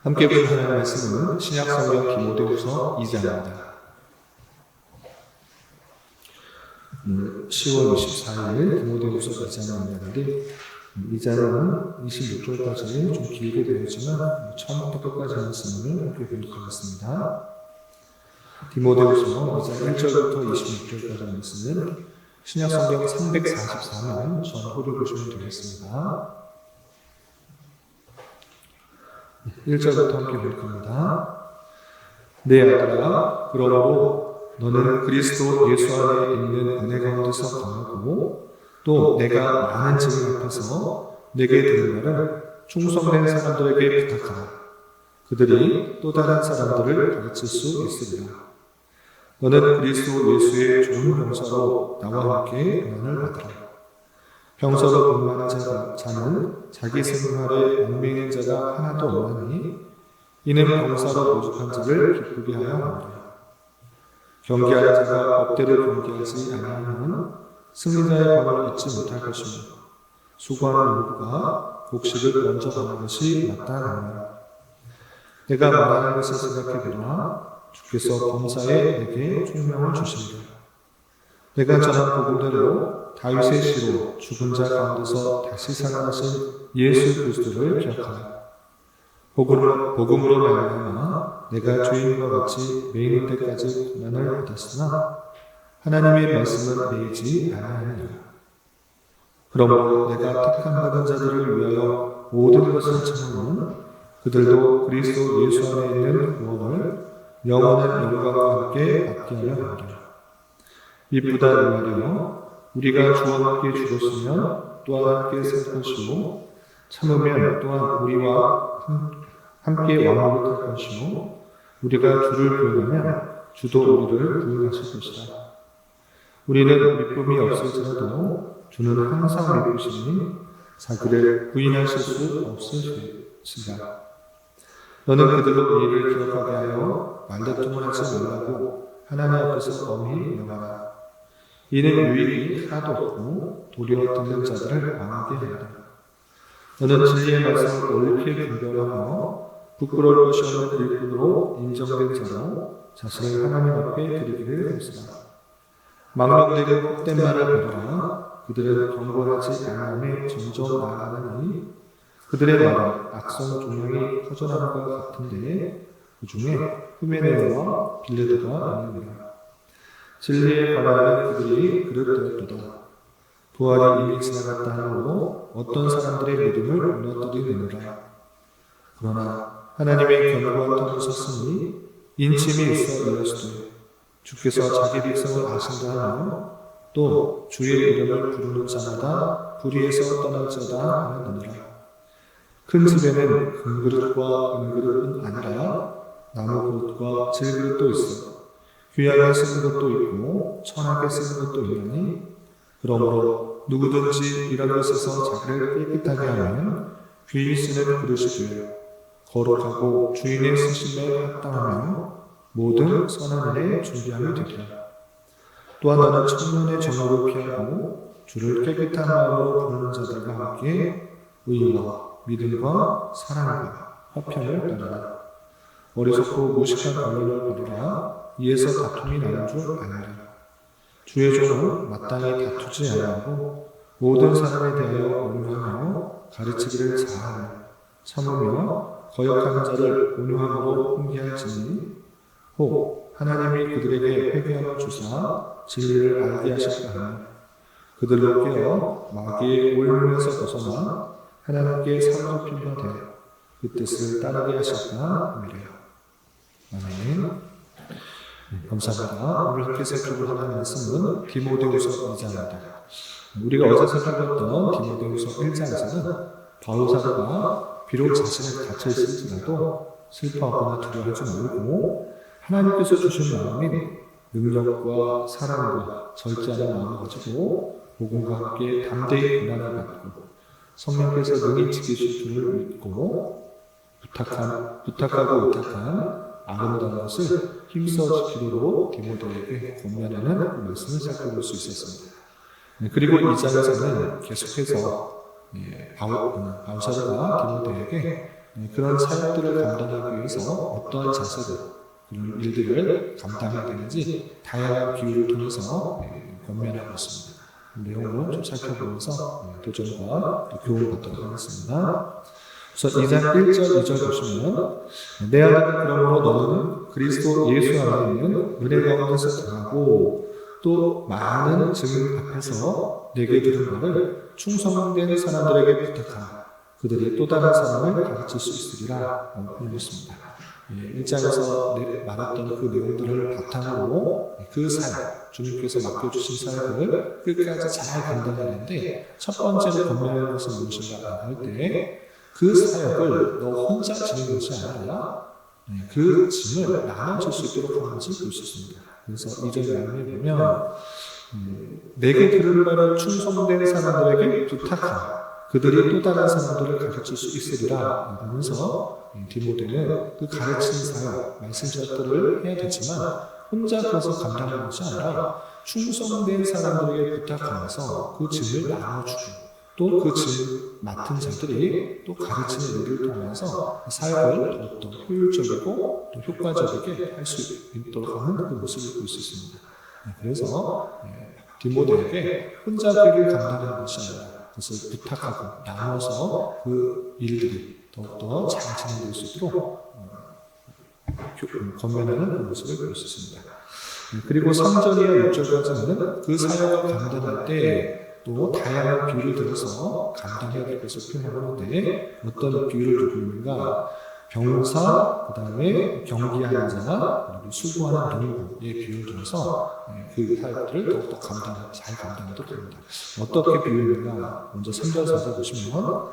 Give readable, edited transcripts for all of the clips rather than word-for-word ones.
함께 볼 하나님의 말씀은 신약성경 디모데후서 2장입니다. 10월 24일 디모데후서 2장을 읽는데 2장은 26절까지 좀 길게 되었지만 처음부터 끝까지 말씀을 함께 보도록 하겠습니다. 디모데후서 2장 1절부터 26절까지 말씀은 신약성경 344면 전후를 보시면 되겠습니다. 1절부터 함께 볼 겁니다. 내 아들아, 그러므로 너는 그리스도 예수 안에 있는 은혜 가운데서 강하고 또 내가 많은 증인 앞에서 내게 들은 말을 충성된 사람들에게 부탁하라. 그들이 또 다른 사람들을 가르칠 수 있으리라. 너는 그리스도 예수의 좋은 병사로 나와 함께 고난을 받으라. 병사로 분만한 자는 자기 생활에 얽매이는 자가 하나도 없나니 이는 병사로 모집한 자를 기쁘게 하여 합니다. 경계하는 자가 법대로 경계하지 아니하면 승리자의 권을 잊지 못할 것이며 수고하는 누구가 곡식을 먼저 받는 것이 마땅하니라. 내가 말하는 것을 생각해보라. 주께서 범사에 내게 총명을 주시리라. 내가 전한 복음대로 다윗의 씨로 죽은 자 가운데서 다시 살아나신 예수 그리스도를 기억하라. 복음으로 말미암아 내가 주인과 같이 매이는 때까지 고난을 받았으나 하나님의 말씀은 매이지 아니하니라. 그러므로 내가 택함받은 자들을 위하여 모든 것을 참으면 그들도 그리스도 예수 안에 있는 구원을 영원한 영광과 함께 받게 하려 합니다. 이보다 말이여 우리가 주와 함께 죽었으면 또한 함께 살 것이요 참으면 또한 우리와 함께 왕노릇할 것이요 우리가 주를 부인하면 주도 우리를 부인하실 것이다. 우리는 믿음이 없을지라도 주는 항상 믿으시니 자기를 부인하실 수 없으시다. 너는 그들로 이를 기억하게 하여 말다툼을 하지 말라고 하나님 앞에서 엄히 명하라. 이는 유익이 하나도 없고 도리어 듣는 자들을 망하게 한다. 너는 진리의 말씀을 옳게 분별하며 부끄러울 것이 없는 일꾼으로 인정된 자로 자신을 하나님 앞에 드리기를 했으나 망령되고 헛된 말을 버려라. 그들은 경건하지 않음에 점점 나아가니 그들의 말은 악성 종양이 퍼져나는 것 같은데 그 중에 후메네오와 빌레드가 있느니라. 진리에 관하여 그들이 그릇되었도다. 부활이 이미 지나갔다 하므로 어떤 사람들의 믿음을 무너뜨리느니라. 그러나 하나님의 견고한 터를 섰으니 인침이 있어 이르시되 주께서 자기 백성을 아신다 하며 또 주의 이름을 부르는 자마다 불의에서 떠날지어다 하느니라. 큰 집에는 금그릇과 은그릇은 아니라 나무 그릇과 질그릇도 있어 귀하게 쓰는 것도 있고 천하게 쓰는 것도 있나니 그러므로 누구든지 이런 것에서 자기를 깨끗하게 하면 귀히 쓰는 그릇이 되어 거룩하고 주인의 쓰심에 합당하며 모든 선한 일에 준비함이 되리라. 또한 너는 천년의 정욕을 피하고 주를 깨끗한 마음으로 부르는 자들과 함께 의와 믿음과 사랑과 화평을 따르라. 어리석고 무식한 언론을 버리라. 이에서 다툼이 나는 줄 아니라. 주의 종은 마땅히 다투지 아니하고 모든 사람에 대하여 온유하며 가르치기를 잘하며 참으며 거역하는 자를 온유함으로 훈계할지니 혹 하나님이 그들에게 회개함을 주사 진리를 알게 하실까 하며 그들로 깨어 마귀의 올무에서 벗어나 하나님께 사로잡힌 바 되어 그 뜻을 따르게 하실까 함이래요. 아멘. 감사합니다. 오늘 함께 살펴볼 하나님의 말씀은 디모데후서 2장입니다. 우리가 어제 살펴봤던 디모데후서 1장에서는 바울사도가 비록 자신을 갇혀 있을지라도 슬퍼하거나 두려워하지 말고 하나님께서 주신 마음인 능력과 사랑과 절제하는 마음을 가지고 복음과 함께 담대히 고난을 받고 성령께서 능히 지키실 줄을 믿고 부탁하고 의탁한 아름다운 것을 힘써 지키도록 디모데에게 권면하는 그 말씀을 살펴볼 수 있었습니다. 그리고 이 장에서는 계속해서 바울사도가 디모데에게 그런 사역들을 감당하기 위해서 어떠한 자세로 그런 일들을 감당해야 되는지 다양한 비유를 통해서 권면하고 있습니다. 내용을 좀 살펴보면서 도전과 교훈을 받도록 하겠습니다. 그래서 2장 1절, 2절 보시면 내 아들아 그러므로 너는 그리스도 예수 안에 있는 은혜 가운데서 강하고 또 많은 증인 앞에서 내게 들은 말을 충성된 사람들에게 부탁하라. 그들이 또 다른 사람을 가르칠 수 있으리라 라고 표현했습니다. 1장에서 말했던 그 내용들을 바탕으로 그 사역, 주님께서 맡겨주신 사역을 끝까지 잘 감당하는데 첫 번째로 권면하는 것은 무엇인가 할 때 그 사역을 너 혼자 지는 것이 아니라 그 짐을 나눠줄 수 있도록 하는 것을 볼 수 있습니다. 그래서 2절 말씀에 보면 내게 들은 말을 충성된 사람들에게 부탁하라. 그들이 또 다른 사람들을 가르칠 수 있으리라 하면서 디모데는 그 가르치는 사역, 말씀 사역들을 해야 되지만 혼자 그것을 감당하는 것이 아니라 충성된 사람들에게 부탁하면서 그 짐을 나눠주고 또 그 짐을 맡은 자들이 또 가르치는 일을 통해서 사역을 더욱더 효율적이고 또 효과적이게 할 수 있도록 하는 그 모습을 볼 수 있습니다. 그래서 디모데에게 혼자 그 일을 감당하는 것이 아니라 그것을 부탁하고 나눠서 그 일들이 더욱더 잘 진행될 수 있도록 권면하는 그 모습을 볼 수 있습니다. 그리고 3절이나 6절까지는 그 사역을 감당할 때 또 다양한 비유를 들어서 감당해야 될 것을 표현하는데 어떤 비유를 두고 있는가? 병사, 그 다음에 경기하는 자, 그리고 수고하는 농부의 비유를 들어서 그 사역들을 더욱더 잘 감당하도록 합니다. 어떻게 비유했는가? 먼저 3절, 4절 보시면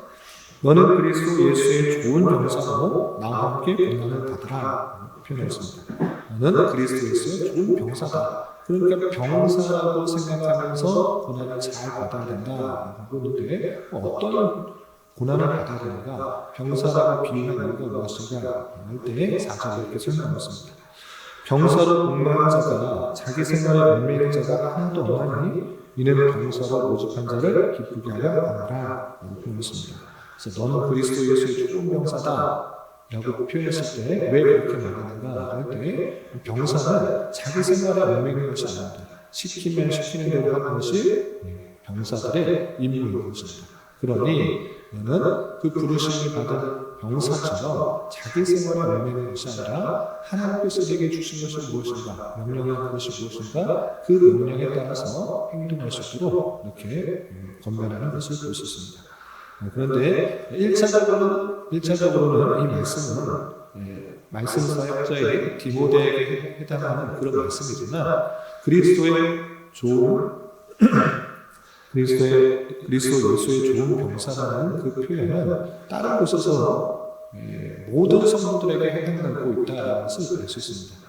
너는 그리스도 예수의 좋은 병사로 나와 함께 고난을 받으라 표현했습니다. 너는 그리스도 예수의 좋은 병사다. 그러니까 병사라고 생각하면서 고난을 잘 받아야 된다라고 하는데 어떤 고난을 받아야 되는가? 병사라고 비유한 이유가 무엇인가 할 때 4절에 이렇게 설명했습니다. 병사로 복무하는 자가 자기 생활에 얽매이는 자가 하나도 없나니 이는 병사로 모집한 자를 기쁘게 하려 하노라 라고 표현했습니다. 그래서 너는 그리스도 예수의 좋은 병사다 라고 표현했을 때 왜 그렇게 말하는가 할 때 병사는 자기 생활에 얽매이는 것이 아닙니다. 시키면 시키는 대로 하는 것이 병사들의 임무인 것입니다. 그러니 너는 그 부르심을 받은 병사처럼 자기 생활에 얽매이는 것이 아니라 하나님께서 내게 주신 것이 무엇인가, 명령하는 것이 무엇인가, 그 명령에 따라서 행동할 수 있도록 이렇게 권면하는 것을 볼 수 있습니다. 그런데 1차적으로는 이 말씀은 말씀 사역자의 디모데에게 해당하는 그런 말씀이지만 그리스도 예수의 좋은 병사라는 그 표현은 다른 곳에서 모든 성도들에게 해당하고 있다는 것을 알 수 있습니다.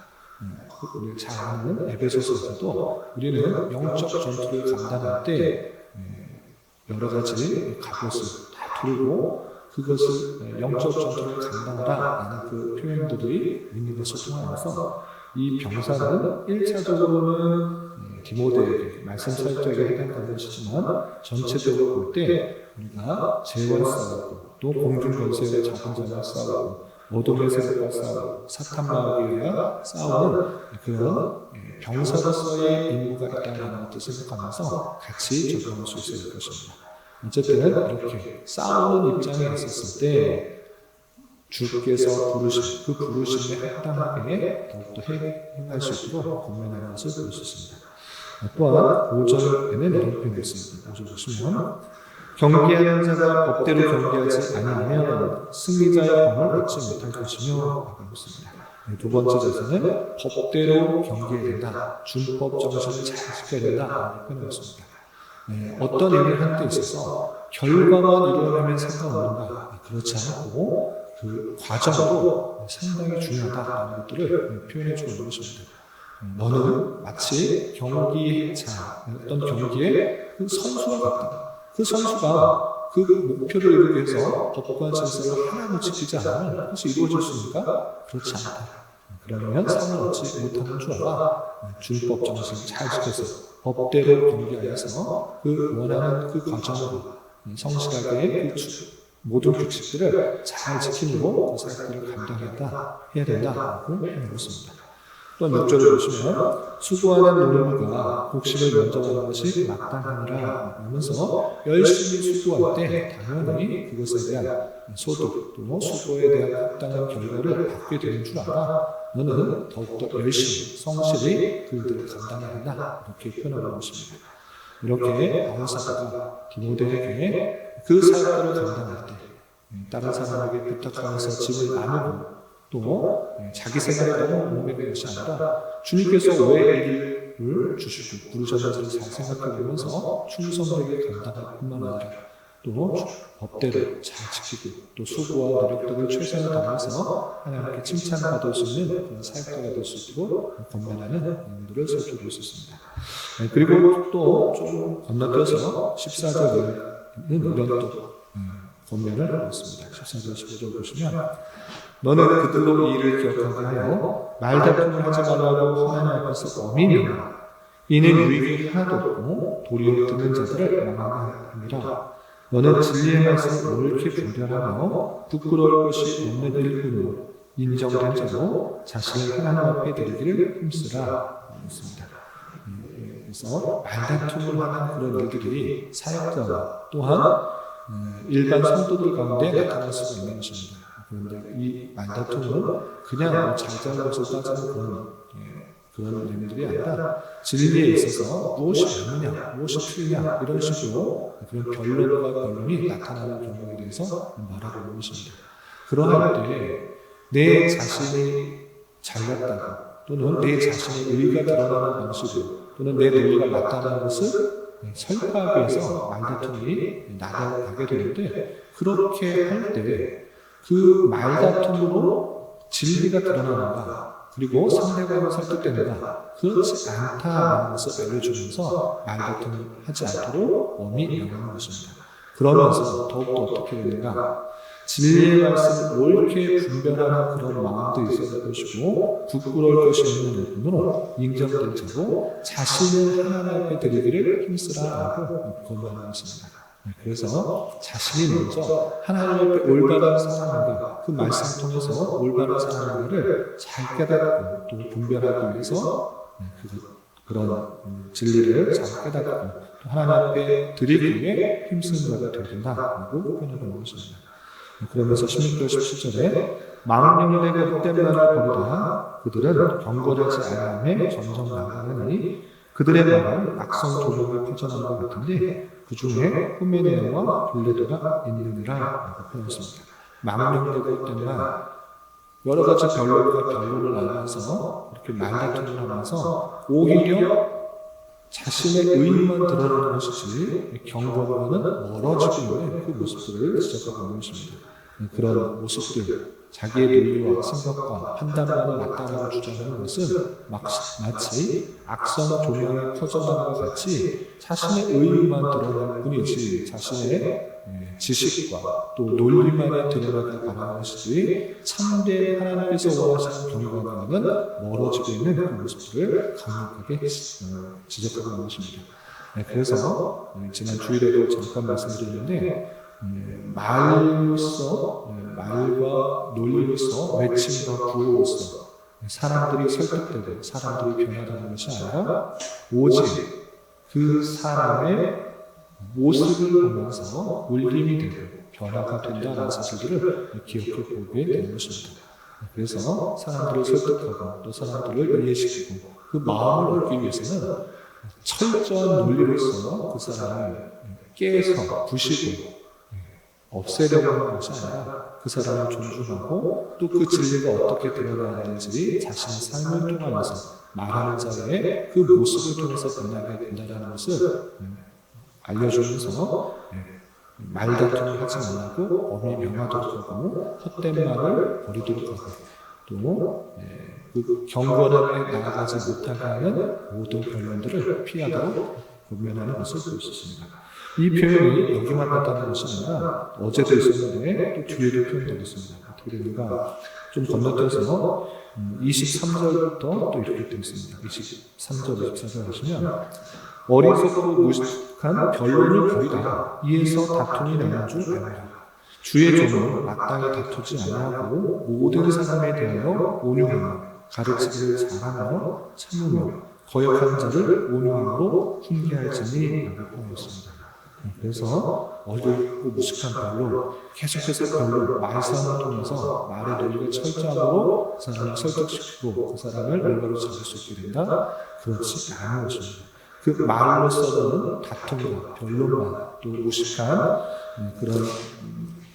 우리 잘 아는 에베소서에서도 우리는 영적 전투를 감당할 때 여러 가지 갑옷을 다 두르고 그것을 영적 전투를 감당하라 라는 그 표현들이 있는 것을 통하여서 이 병사는 1차적으로는 디모데에게 말씀 사역자에게 해당하는 것이지만 전체적으로 볼 때 우리가 죄와 싸우고 또 공중 권세의 작은 자와 싸우고 어둠의 세력과 싸우고 사탄 마귀와 싸우는 그런 병사로서의 임무가 있다는 것을 생각하면서 같이 적용할 수 있을 것입니다. 어쨌든 이렇게 싸우는 입장에 있었을 때 주께서 부르신 그 부르심에 합당하게 더욱더 행할 수 있도록 권면하는 것을 볼 수 있습니다. 또한 5절에는 이런 표현이 있습니다. 5절 보시면 경계하는 자가 법대로 경계하지 아니하면 승리자의 범을 얻지 못할 것이며 라고 했습니다. 두 번째 자세는 법대로 경계해야 된다. 준법 정신을 잘 지켜야 된다. 표현했습니다. 어떤 일을 하는 데 있어서 결과만 이루어내면 상관없는가? 그렇지 않고 그 과정도 상당히 중요하다는 것들을 표현해 주는 것입니다. 너는 마치 경기자, 어떤 경기에 그 선수와 같다. 그 선수가 그 목표를 이루기 위해서 법과 질서를 하나도 지키지 않으면 그것이 이루어졌습니까? 그렇지 않다. 그러면 상을 얻지 못하는 주어가 준법 정신을 잘 지켜서 법대로 경계하여서 그 원하는 그 과정을 성실하게 모든 규칙들을 잘 지킴으로 그 사역들을 해야 된다고 하는 것입니다. 또한 6절을 보시면 수고하는 농부가 곡식을 먼저 하는 것이 마땅하니라 하면서 열심히 수고할 때 당연히 그것에 대한 소득 또 수고에 대한 합당한 결과를 받게 되는 줄 알아 너는 더욱더 열심히 성실히 그 일들을 감당해야 한다 이렇게 표현하는 것입니다. 이렇게 바울 사도가 디모데에게 그 사역들을 감당할 때 다른 사람에게 부탁하면서 집을 나누고 또 자기 생활에 너무 얽매이는 것이 아니라 주님께서 왜 이 일을 주시고 부르셨는지를 잘 생각해보면서 충성되게 감당할 뿐만 아니라 또 법대로 잘 지키고 또 수고와 노력들을 최선을 다해서 하나님께 칭찬받을 수 있는 그런 사역자가 될 수 있도록 권면하는 내용들을 살펴볼 수 있습니다. 그리고 또 좀 건너뛰어서 14절에는 이런 또 권면을 하고 있습니다. 14절 15절 보시면 너는 그들로 이 일을 기억하게 하여 말다툼을 하지 말라고 하나님 앞에서 엄히 명하라. 이는 유익이 하나도 없고 도리어 듣는 자들을 망하느니라. 너는 진리의 말씀을 옳게 분별하며 부끄러울 것이 없는 일꾼으로 인정된 자로 자신을 하나님 앞에 드리기를 힘쓰라. 했습니다. 그래서 말다툼을 하는 그런 일들이 사역자와 또한 일반 성도들 가운데 나타날 수가 있는 것입니다. 그런데 이 말다툼은 그냥 잘잘못을 따지는 그런 내용들이 아니라 진리에 있어서 무엇이 맞느냐, 무엇이 틀리냐 이런 식으로 그런 변론과 변론이 나타나는 경우에 대해서 말하고 있는 것입니다. 그러할 때 내 자신이 잘났다고 또는 내 자신의 의의가 드러나는 방식으로 또는 내 논리가 맞다는 것을 설파하기 위해서 말다툼이 나가게 되는데 그렇게 할 때 그 말다툼으로 진리가 드러나는가 그리고 상대방을 설득되는가 그렇지 않다는 것을 알려주면서 말다툼을 하지 않도록 엄히 명하는 것입니다. 그러면서 더욱더 어떻게 되는가 진리의 말씀을 옳게 분별하는 그런 마음도 있어야 될 것이고 부끄러울 것이 없는 일꾼으로 인정된 자로 자신을 하나님 앞에 드리기를 힘쓰라라고 권면하는 것입니다. 그래서 자신이 먼저 하나님 앞에 올바른 사람인가 그 말씀을 통해서 올바른 사람인가를 잘 깨닫고 또 분별하기 위해서 그런 진리를 잘 깨닫고 또 하나님 앞에 드리기 위해 힘쓰는 자가 되어야 된다고 표현하는 것입니다. 그러면서 16절 17절에 망령되고 헛된 말을 버리다 그들은 경건하지 않음에 점점 나가느니 그들의 말은 악성 조롱을 퍼져나온 것 같은데 그 중에 후메네와 빌레도가 있느니라 라고 표현했습니다. 망령되고 헛된 말 여러 가지 변론과 변론을 하면서 이렇게 말다툼을 하면서 오히려 자신의 의의만 드러나는 것이지 경건과는 멀어지고 있는 그 모습들을 지적하고 있는 것입니다. 그런 모습들, 자기의 논리와 생각과 판단만이 맞다고 주장하는 것은 마치 악성 조명이 퍼져나간 것 같이 자신의 의의만 드러날 뿐이지 자신의 지식과 또 논리만이 드러나길 바라는 것이지 참된 하나님께서 원하시는 경건과는 멀어지고 있는 그 모습들을 강력하게 지적하고 있는 것입니다. 그래서 지난 주일에도 잠깐 말씀드렸는데 말과 논리로서 외침과 구호로서 사람들이 설득되고 사람들이 변화되는 것이 아니라 오직 그 사람의 모습을 보면서 울림이 되고 변화가 된다는 사실들을 기억해 보게 되는 것입니다. 그래서 사람들을 설득하고 또 사람들을 이해시키고 그 마음을 얻기 위해서는 철저한 논리로서 그 사람을 깨서 부시고 없애려고 하는 것이 아니라 그 사람을 존중하고 또 그 진리가 어떻게 드러나야 되는지 자신의 삶을 통하면서 말하는 자의 그 모습을 통해서 변하게 된다는 것을 알려주면서 말다툼을 하지 말고 엄히 명하도록 하고 헛된 말을 버리도록 하고 또 그 경건함에 나아가지 못하게 하는 모든 변론들을 피하도록 권면하는 것을 볼 수 있습니다. 이 표현이 여기만 나타나는 것이 아니라 어제도 있었는데 또 뒤에도 표현되고 있습니다. 어떻게 되는가 좀 건너뛰어서 23절부터 또 이렇게 되어 있습니다. 23절, 24절 보시면 어리석고 무식한 변론을 버리라 이에서 다툼이 나는 줄 알라. 주의 종을 마땅히 다투지 아니하고 모든 사람에 대하여 온유하며 가르치기를 잘하며 참으며 거역한 자를 온유함으로 훈계할지니 라고 표현했습니다. 그래서 어렵고 무식한 별로 계속해서 별로 말싸움을 통해서 말의 논리가 철저함으로 그 사람을 설득시키고 그 사람을 올바로 잡을 수 있게 된다? 그렇지 않은 것입니다. 그 말로서는 다툼과 변론만 또 무식한 그런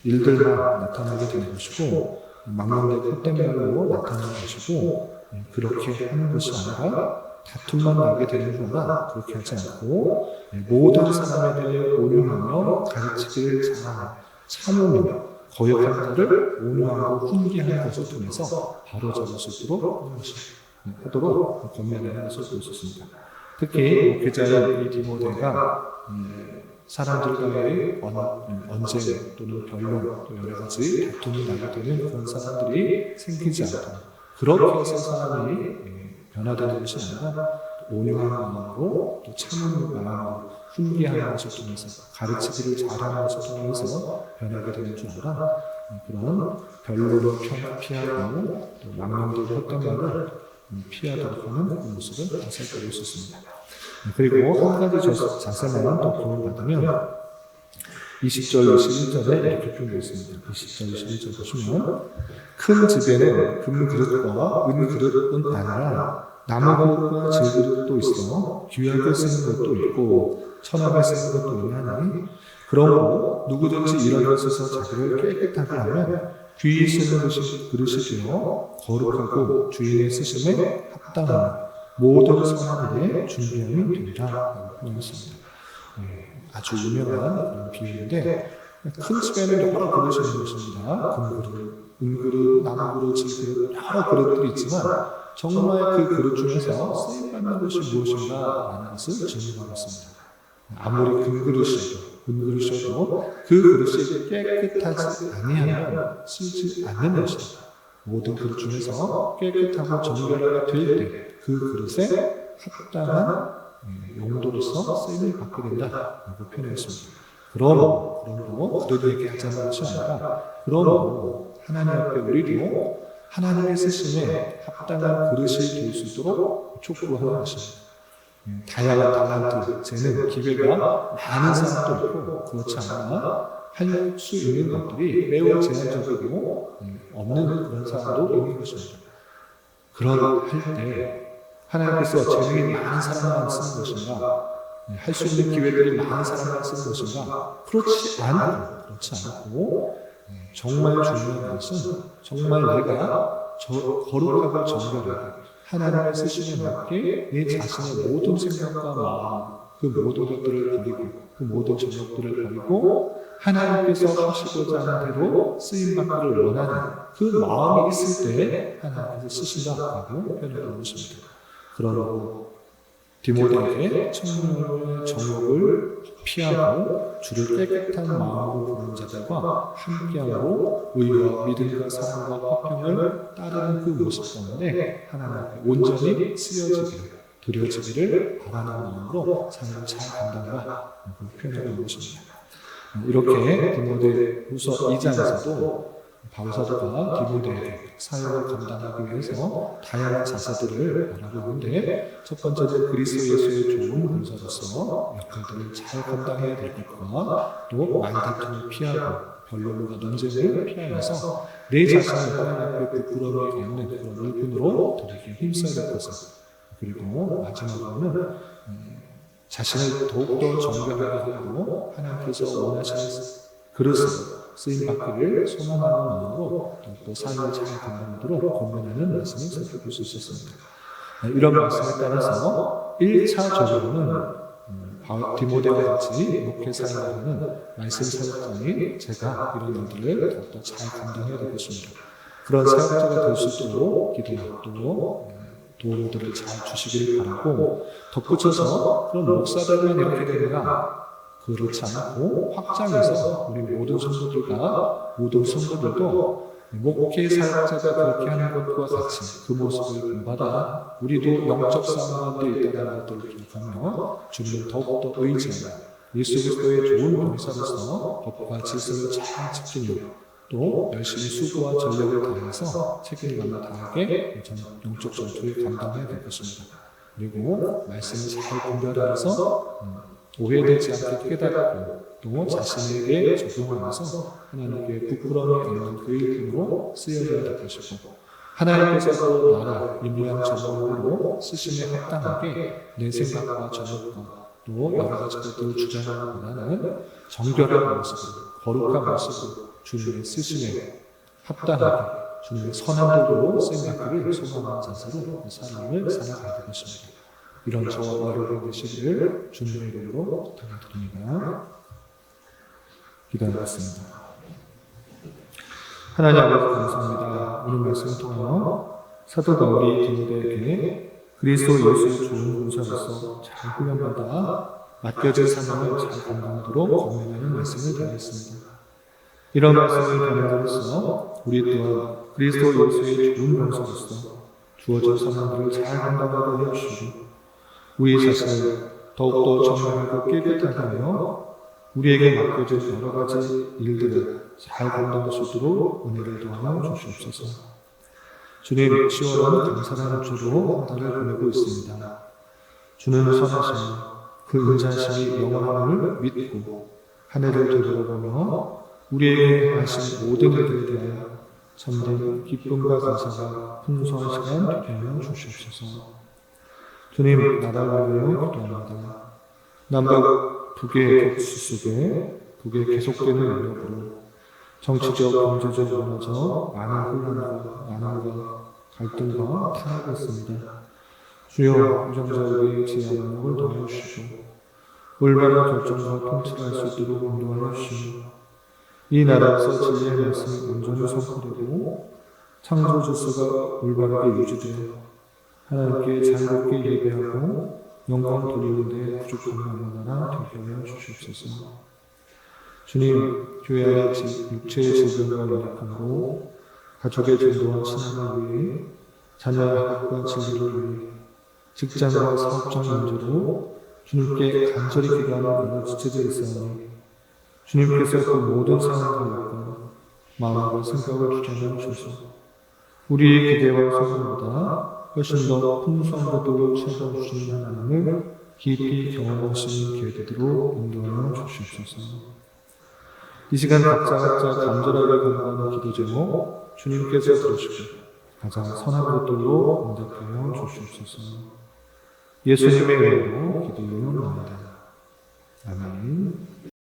일들만 나타나게 되는 것이고 망령되고 헛된 말로 나타나는 것이고 그렇게 하는 것이 아니라 다툼만 나게 되는 거나 그렇게 하지 않고 모든 사람에 대해 온유하며 가르치기를 잘하며 참으며 거역한 자를 온유하고 훈계하는 것을 통해서 바로잡을 수 있도록 하도록 권면하는 것을 볼 수 있습니다. 특히 목회자인 이 디모데가 사람들과의 언쟁 또는 변론 또 여러 가지 다툼이 나게 되는 그런 사람들이 생기지 않도록 그렇게 해서 사람이 변화되는 것이 아니라 온유한 마음으로 또 참은 마음으로 훈계하는 것을 통해서 가르치기를 잘하는 것을 통해서 변하게 되는 줄 알아 그런 변론을 피하고 또 망령되고 헛된 말을 피하도록 하는 그 모습을 살펴볼 수 있습니다. 그리고 한 가지 자세만 더 도움을 받으면 20절, 21절에 이렇게 표현되어 있습니다. 20절, 21절 보시면 큰 집에는 금그릇과 은그릇은 아니라 나무그릇과 질그릇도 있어 귀하게 쓰는 것도 있고 천하게 쓰는 것도 있나니 그러므로 누구든지 이런 것에서 자기를 깨끗하게 하면 귀히 쓰는 그릇이 되어 거룩하고 주인의 쓰심에 합당하며 모든 선한 일에 준비함이 되리라 라고 표현했습니다. 아주 유명한 그런 비유인데 큰 집에는 여러 그릇이 있는 것입니다. 금그릇, 은그릇, 나무그릇, 질그릇 여러 그릇들이 있지만 정말 그 그릇 중에서 쓰임받는 것이 무엇인가 라는 것을 질문하고 있습니다. 아무리 금그릇이어도 은그릇이어도 그 그릇이 깨끗하지 아니하면 쓰지 않는 것이다. 모든 그릇 중에서 깨끗하고 정결하게 될 때 그 그릇에 합당한 용도로서 쓰임을 받게 된다라고 표현했습니다. 그러므로 그릇 얘기하자는 것이 아니라 그러므로 하나님 앞에 우리도 하나님의 쓰심에 합당한 그릇이 될 수 있도록 촉구하는 것입니다. 다양한 달란트, 재능, 기회가 많은 사람도 있고 그렇지 않아 할 수 있는 것들이 매우 제한적이고 없는 그런 사람도 있는 것입니다. 그런 할 때 하나님께서 재능이 많은 사람만 쓰는 것인가 할 수 있는 기회들이 많은 사람만 쓰는 것인가 그렇지 않고 정말 중요한 것은 정말 내가 거룩하고 정결하게 하나님의 쓰심에 맞게 내 자신의 모든 생각과 마음 그 모든 것들을 버리고 그 모든 정욕들을 버리고 하나님께서 하시고자 하는 대로 쓰임받기를 원하는 그 마음이 있을 때 하나님께서 쓰신다라고 표현하는 것입니다. 그러므로 디모데에게 청년의 정욕을 피하고 주를 깨끗한 마음으로 보는 자들과 함께하고 의와 믿음과 사랑과 화평을 따르는 그 모습 가운데 하나님 앞에 온전히 쓰여지기를 드려지기를 바라는 마음으로 삶을 잘 감당하라 표현하는 것입니다. 이렇게 디모데후서 2장에서도 바울사도가 디모데에게 사역을 감당하기 위해서 다양한 자세들을 말하고 있는데 첫 번째는 그리스도 예수의 좋은 군사로서 역할들을 잘 감당해야 될 것과 또 말다툼을 피하고 변론과 논쟁을 피하면서 내 자신을 하나님 앞에 부끄러움이 없는 그런 일꾼으로 드리기에 힘써야 될 것을 그리고 마지막으로는 자신을 더욱더 정결하게 하고 하나님께서 원하시는 그릇으로 쓰임받기를 소망하는 마음으로 또 삶을 잘 감당하도록 권면하는 말씀을 살펴볼 수 있었습니다. 이런 말씀에 따라서 1차적으로는 디모데와 같이 목회 사역을 하는 말씀 사역자인 제가 이런 일들을 더욱더 잘 감당해야 될 것입니다. 그런 사역자가 될 수 있도록 기도와 또 도움들을 잘 주시기를 바라고 덧붙여서 그런 목사들만 이렇게 되는가 그렇지 않고 확장해서 우리 모든 성도들도 목회 사역자가 그렇게 하는 것과 같이 그 모습을 본받아 우리도 영적 싸움 가운데 있다는 것들을 기억하며 주님을 더욱더 의지하며 예수 그리스도의 좋은 병사로서 법과 질서를 잘 지키며 또 열심히 수고와 전력을 다해서 책임감을 다하게 영적 전투에 감당해야 될 것입니다. 그리고 말씀을 잘 분별하면서 오해되지 않게 깨닫고 또 자신에게 적용하면서 하나님께 부끄러움이 없는 그 일꾼으로 쓰여져야 될 것이고 하나님께서도 나를 인모양 저모양으로 쓰심에 합당하게 내 생각과 전력과 또 여러 가지 것들을 주장하는 것보다는 정결한 모습으로 거룩한 모습으로 주님의 쓰심에 합당하게 주님의 선한 도구로 쓰임받기를 소망하는 자세로 삶을 살아가야 될 것입니다. 이런 저와 여러분 되시기를 주님의 이름으로 부탁드립니다. 기도하겠습니다. 하나님 아버지 감사합니다. 오늘 말씀을 통하여 사도 바울이 디모데에게 그리스도 예수의 좋은 군사로서 잘 훈련받아 맡겨진 사명을 잘 감당하도록 권면하는 말씀을 드렸습니다. 이런 말씀을 변함으로써 우리 또한 그리스도 예수의 좋은 병사로서 주어진 사명들을 잘 감당하게 해주시고 우리 자신을 더욱더 정결하고 깨끗하게 하며 우리에게 맡겨진 여러 가지 일들을 잘 감당할 수 있도록 은혜를 도와여 주시옵소서. 주님, 10월은 감사라는 주로 한 달을 보내고 있습니다. 주는 선하시니 그 은자심이 영원함을 믿고 한 해를 되돌아보며 우리에게 하신 모든 일들에 대하여 참된 기쁨과 감사가 풍성한 시간 되게 하여 주시옵소서. 주님, 나라를 위하여 기도합니다. 남북 북의 격수 속에 북의 계속되는 위협으로 정치적, 경제적, 문화적 많은 혼란과 난항과 갈등과 타락이 있습니다. 주여, 유정자에게 제 영역을 도와주시고 올바른 결정과 통치를 할 수 있도록 인도하여 주시고 이 나라에서 진리의 말씀이 온전히 선포되고 창조 질서가 올바르게 유지되어 하나님께 자유롭게 예배하고 영광 돌리는 데 부족함이 없는 나라 되게 하여 주시옵소서. 주님, 교회 안의 육체의 질병과 연약함으로 가족의 전도와 신앙을 위해 자녀의 학업과 진리를 위해 직장과 사업적 문제로 주님께 간절히 기도하는 여러 지체들이 있사오니 주님께서 그 모든 상황을 겪고 마음과 생각을 주장하여 주셔서 우리의 기대와 소망보다 훨씬 더 풍성한 것들로 채워주시는 하나님을 깊이 경험하시는 계획대로 인도하여 주시옵소서. 이 시간 각자 간절하게 간구하는 기도 제목 주님께서 들으시고 가장 선한 것들로 응답하여 주시옵소서. 예수님의 이름으로 기도하옵나이다. 아멘.